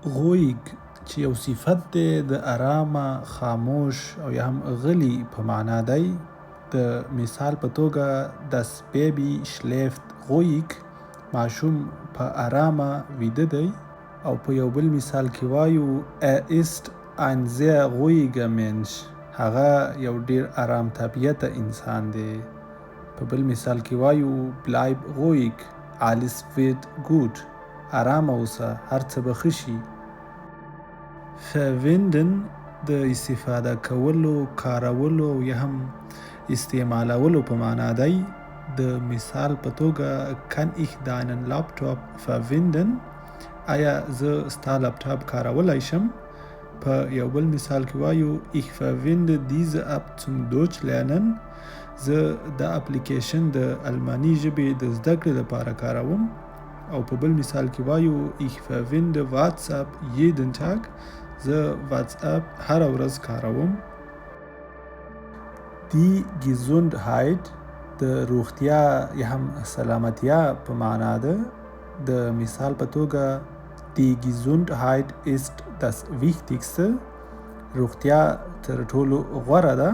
غویګ چې یو صفت دی د آرامه، خاموش او یا هم غلی په معنا دی. د مثال په توګه das Baby schläft ruhig، ماشوم په آرامه ویده دی. او په یو بل مثال کې وایو ist ein sehr ruhiger Mensch، هغه یو ډیر آرام طبیعته انسان دی. په بل مثال کې وایو bleib ruhig، alles wird gut، آرامه اوسه، هر څه به ښه شي. verwenden د استفاده کولو، کارولو یا هم استعمالولو په معنا دی. د مثال په توګه kann ich deinen Laptop verwenden، آیا زه ستا لپټاپ کارولای شم. په یو بل مثال کې وایو ich verwende diese App zum Deutsch lernen، زه دا اپلیکیشن د الماني ژبې د زده کړې لپاره کاروم. او په بل مثال کې وایو ich verwende WhatsApp jeden Tag، زه WhatsApp هر ورځ کاروم. die Gesundheit د روغتیا یا هم سلامتیا په معنا ده. د مثال په توګه die Gesundheit ist das Wichtigste، روغتیا تر ټولو غوره ده.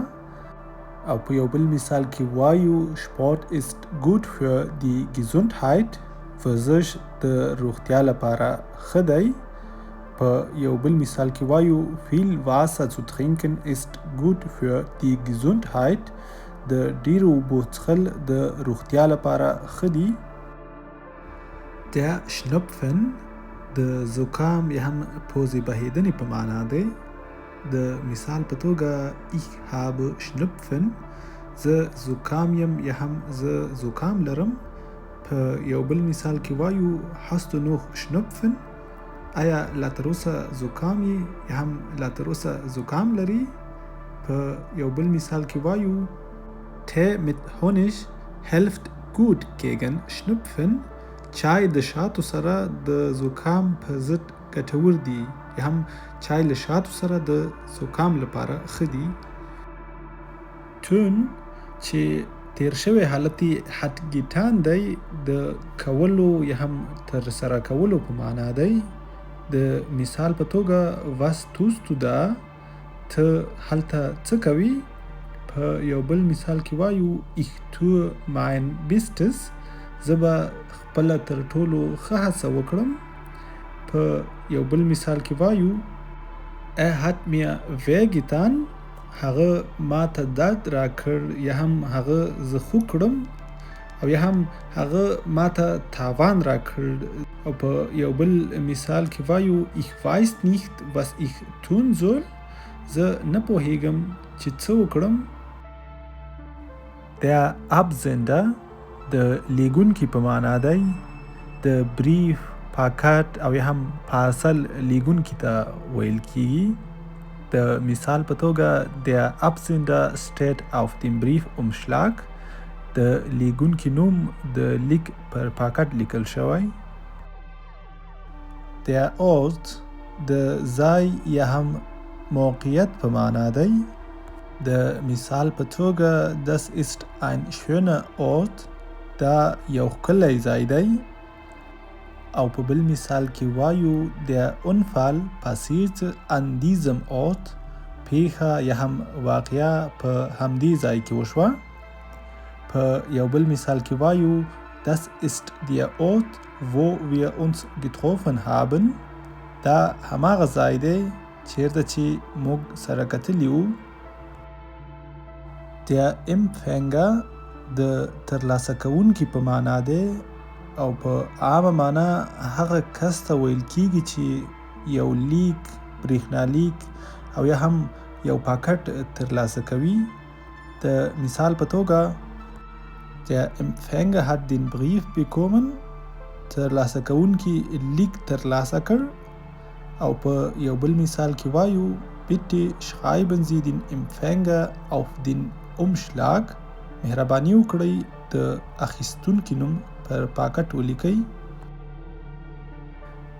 او په یو بل مثال کې وایو Sport ist gut für die Gesundheit، ورزش د روغتیا لپاره ښه دی. په یو بل مثال کې وایو viel Wasser zu trinken ist gut für die Gesundheit، د ډیرو اوبو څښل د روغتیا لپاره ښه دي. der Schnupfen د زکام یا هم پوزې بهیدنې په معنا دی. د مثال په توګه ich habe Schnupfen، زه زکام یم یا هم زه زکام لرم. په یو بل مثال کې وایو hast du noch Schnupfen، آیا لا تر اوسه زکام یې یا هم لا تر اوسه زکام لري. په یو بل مثال کې وایو Tee mit Honig hilft gut gegen Schnupfen، چای د شاتو سره د زکام په ضد ګټور دی یا هم چای له شاتو سره د زکام لپاره ښه دی. tun چې تیر شوی حالت حتګیټان دی، د کولو یا هم تر سره کولو په معنا دی. د مثال په توګه was tust du da، ته هلته څه کوي. په یو بل مثال کې وایو ich tue mein Bestes، زه به خپله تر ټولو ښه هڅه وکړم. په یو بل مثال کې وایو hat mir wehgetan، هغه ما ته درد را کړ یا هم هغه زه خو کړم او یا هم هغه ما ته تاوان را کړ. او په یو بل مثال کې وایو ich weiß nicht was ich tun soll، زه نه پوهیږم چې څه وکړم. der Absender د لیږونکي په معنا دی. د بریف، پاکټ او یا هم پارسل لیږونکي ته ویل کیږي. د مثال په توګه der Absender steht auf dem Briefumschlag، د لیږونکي نوم د لیک پر پاکټ لیکل شوی. der Ort د ځای یا هم موقعیت په معنا دی. د مثال په توګه das ist ein schöner Ort، دا یو ښکلی ځای دی. او په بل مثال کې وایو der Unfall passierte an diesem Ort، پیښه یا هم واقعه په همدې ځای کې وشوه. په یو بل مثال کې وایو das ist der Ort wo wir uns getroffen haben، دا هماغه ځای دی چیرته چې موږ سره کتلي وو. der Empfänger د ترلاسه کوونکي په معنا دی. او په عامه معنا هغه کس ته ویل کیږي چې یو لیک، بریښنالیک او یا هم یو پاکټ ترلاسه کوي. د مثال په توګه der Empfänger hat den Brief bekommen، ترلاسه کوونکي لیک ترلاسه کړ. او په یو بل مثال کې وایو bitte schreiben Sie den Empfänger auf den Umschlag، مهرباني وکړئ د اخیستونکي نوم پر پاکټ ولیکئ.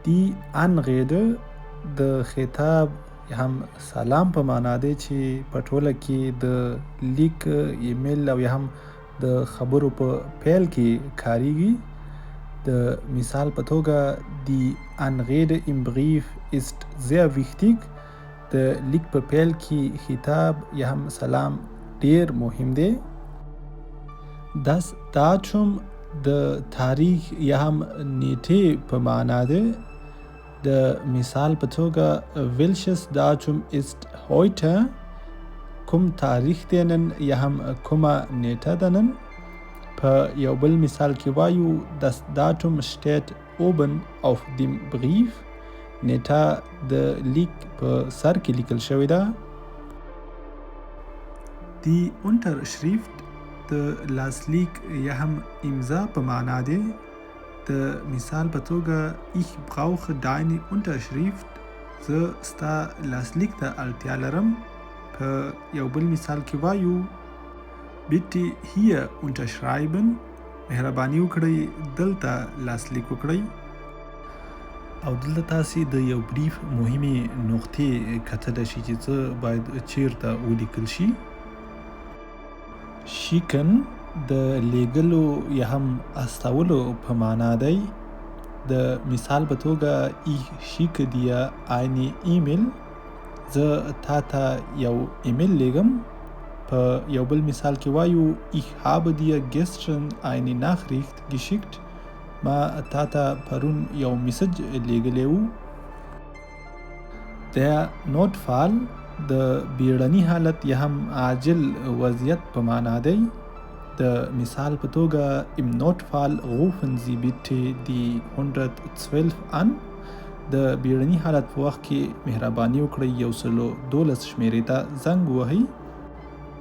die Anrede د خطاب یا هم سلام په معنا دی چې په ټوله کې د لیک، ایمیل او یا هم د خبرو په پیل کې کاریږي. د مثال په توګه die Anrede im Brief ist sehr wichtig. د لیک په پیل کې خطاب یا هم سلام ډیر مهم دی. Das Datum د تاریخ یا هم نیټې په معنا ده. د مثال په توګه welches Datum ist heute؟ کوم تاریخ دی نن یا هم کومه نیټه ده نن. په یو بل مثال کې وایو das Datum steht oben auf dem Brief. نیټه د لیک په سر کې لیکل شوې ده. Die Unterschrift د لاسلیک یا هم امضا په معنا دی. د مثال په توګه ich brauche deine Unterschrift. زه ستا لاسلیک ته اړتیا لرم. په یو بل مثال کې وایو bitte hier unterschreiben. مهرباني وکړئ دلته لاسلیک وکړئ. او دلته تاسې د یو بریف مهمې نقطې کتلی شي چې څه باید چیرته ولیکل شي. شیکن د لیږلو یا هم استولو په معنا دی. د مثال په توګه ich schicke dir eine E-Mail. زه تا ته یو ایمیل لیږم. په یو بل مثال کې وایو ich habe dir gestern eine Nachricht geschickt. ما تا ته پرون یو میسج لیږلی و. Der Notfall د بیړني حالت یا هم عاجل وضعیت په معنا دی. د مثال په توګه im Notfall rufen Sie bitte die 112 an. د بیړني حالت په وخت کې مهرباني وکړئ 112 شمیرې ته زنګ ووهئ.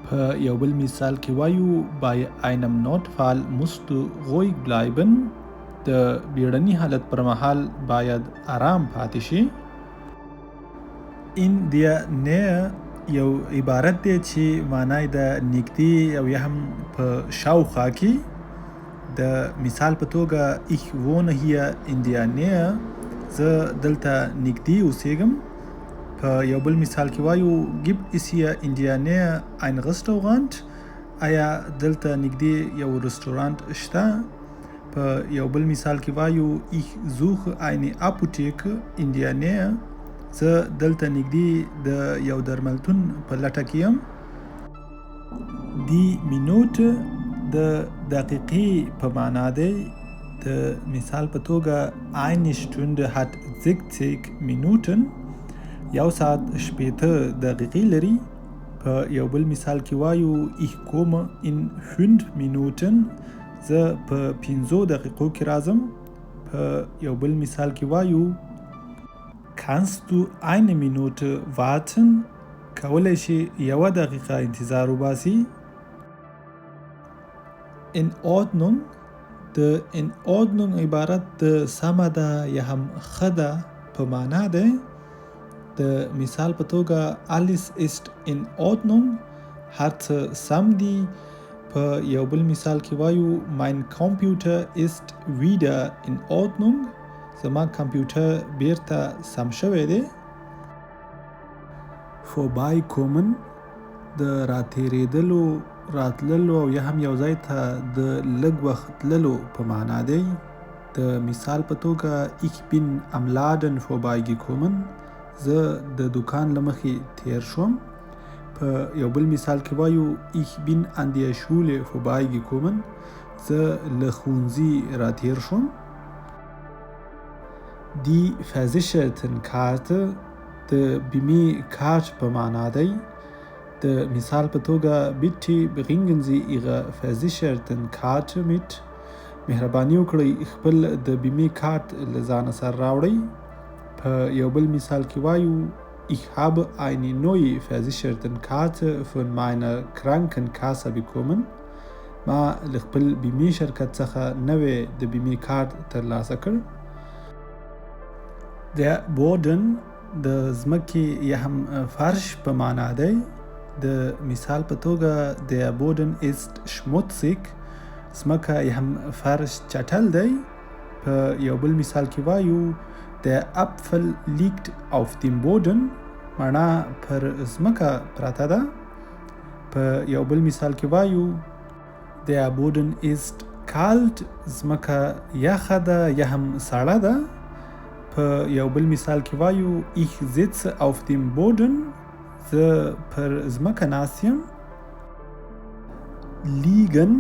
په یو بل مثال کې وایو bei einem Notfall musst du ruhig bleiben. د بیړني حالت پر مهال باید آرام پاتې شي. in der Nähe یو عبارت دی چې معنی د نږدې او یا هم په شاوخوا کې. د مثال په توګه ich wohne hier in der Nähe. زه دلته نږدې اوسېږم. په یو بل مثال کې وایو gibt es hier in der Nähe ein Restaurant. آیا دلته نږدې یو رستورانت شته؟ په یو بل مثال کې وایو ich suche eine Apotheke in der Nähe. زه دلته نږدې د یو درملتون په لټه کې یم. Die Minute د دقیقې په معنا دی. د مثال په توګه eine Stunde hat 60 Minuten. یو ساعت شپېته دقیقې لري. په یو بل مثال کې وایو ich komme in 5 Minuten. زه په 5 دقیقو کې راځم. په یو بل مثال کې وایو kannst du eine Minute warten؟ کولی شي یوه دقیقه انتظار وباسي. in Ordnung د in Ordnung عبارت د سمه ده یا هم ښه ده په معنا دی. د مثال په توګه alles ist in Ordnung. هر څه سم دي. په یو بل مثال کې وایو mein Computer ist wieder in Ordnung. زما کمپیوټر بیرته سم شوی دی. vorbeikommen د راتېرېدلو، راتللو او یا هم یو ځای ته د لږ وخت تللو په معنا دی. د مثال په توګه ich bin am Laden vorbeigekommen. زه د دکان له مخې تیر شوم. په یو بل مثال کې وایو ich bin an der Schule vorbeigekommen. زه له ښوونځي راتیر شوم. Die Versichertenkarte د بیمې کارت په معنا دی. د مثال په توګه bitte bringen Sie Ihre Versichertenkarte mit. مهرباني وکړئ خپل د بیمې کارت له ځانه سره راوړئ. په یو بل مثال کې وایو ich habe eine neue Versichertenkarte von meiner Krankenkasse bekommen. ما له خپل بیمې شرکت څخه نوې د بیمې کارت ترلاسه کړ. Der Boden د ځمکې یا هم فرش په معنا دی. د مثال په توګه der Boden ist schmutzig. ځمکه یا هم فرش چټل دی. په یو بل مثال کې وایو der Apfel liegt auf dem Boden. معنا پر ځمکه پراته ده. په یو بل مثال کې وایو der Boden ist kalt. ځمکه یخه ده یا هم سړه ده. په یو بل مثال کې وایو ich sitze auf dem Boden زه پر ځمکه ناست یم. liegen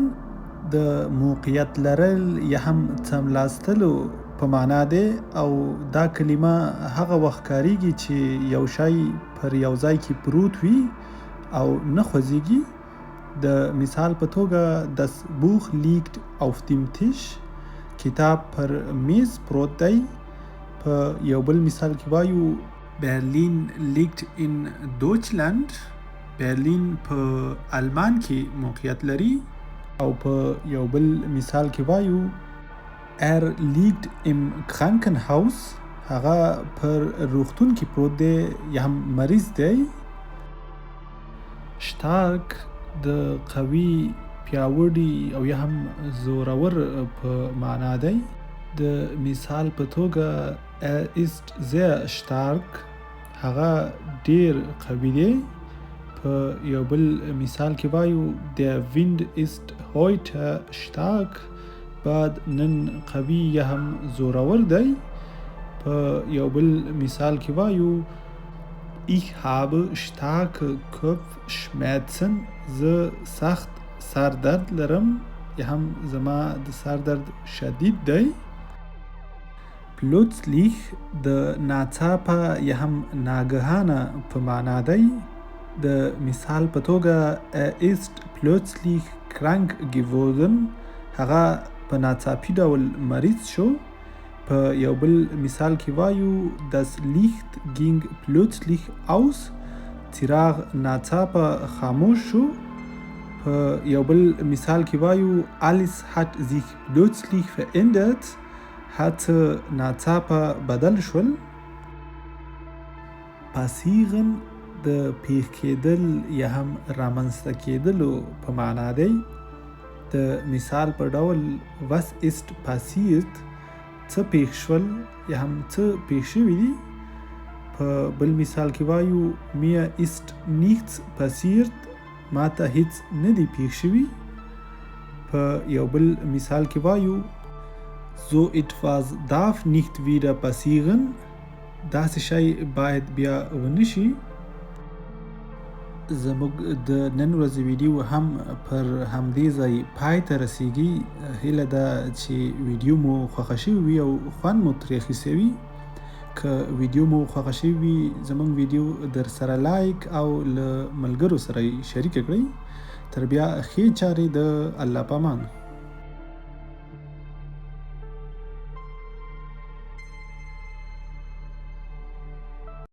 د موقعیت لرل یا هم څملاستلو په معنا دی او دا کلمه هغه وخت کاریږي چې یو شی پر یو ځای کې پروت وي او نه خوځېږي. د مثال په توګه das Buch liegt auf dem Tisch کتاب پر میز پروت دی. په یو بل مثال کې وایو Berlin liegt in Deutschland برلین په آلمان کې موقعیت لري. او په یو بل مثال کې وایو liegt im Krankenhaus هغه پر روغتون کې پروت دی یا هم مریض دی. stark د قوي پیاوړي او یا هم زورور په معنا دی. د مثال په توګه ist sehr stark هغه ډیر قوي دی. په یو بل مثال کې وایو der Wind ist heute stark باد نن قوي یا هم زورور دی. په یو بل مثال کې وایو ich habe starke Kopfschmerzen زه سخت سر درد لرم یا هم زما د سر درد شدید دی. plötzlich د ناڅاپه یا هم ناګهانه په معنا دی. د مثال په توګه ist plötzlich krank geworden هغه په ناڅاپي ډول مریض شو. په یو بل مثال کې وایو das Licht ging plötzlich aus څراغ ناڅاپه خاموش شو. په یو بل مثال کې وایو alles hat sich plötzlich verändert هر څه ناڅاپه بدل شول. passieren د پیښ کېدل یا هم رامنځته کېدلو په معنا دی. د مثال په ډول was ist passiert څه پیښ شول یا هم څه پیښ شوي دي. په بل مثال کې وایو mir ist nichts passiert ما ته هیڅ نه دی پیښ شوي. په یو بل مثال کې وایو so etwas darf nicht wieder passieren داسې شی باید بیا ونه شي. زموږ د نن ورځې ویډیو هم پر همدې ځای پای ته رسیږي. هیله ده چې ویډیو مو خوښه شوې وي او خوند مو ترې اخیستی وي. که ویډیو مو خوښه شوې وي زموږ ویډیو در سره لایک او له ملګرو سره یې شریکه کړئ. تر بیا ښې چارې د الله په امان.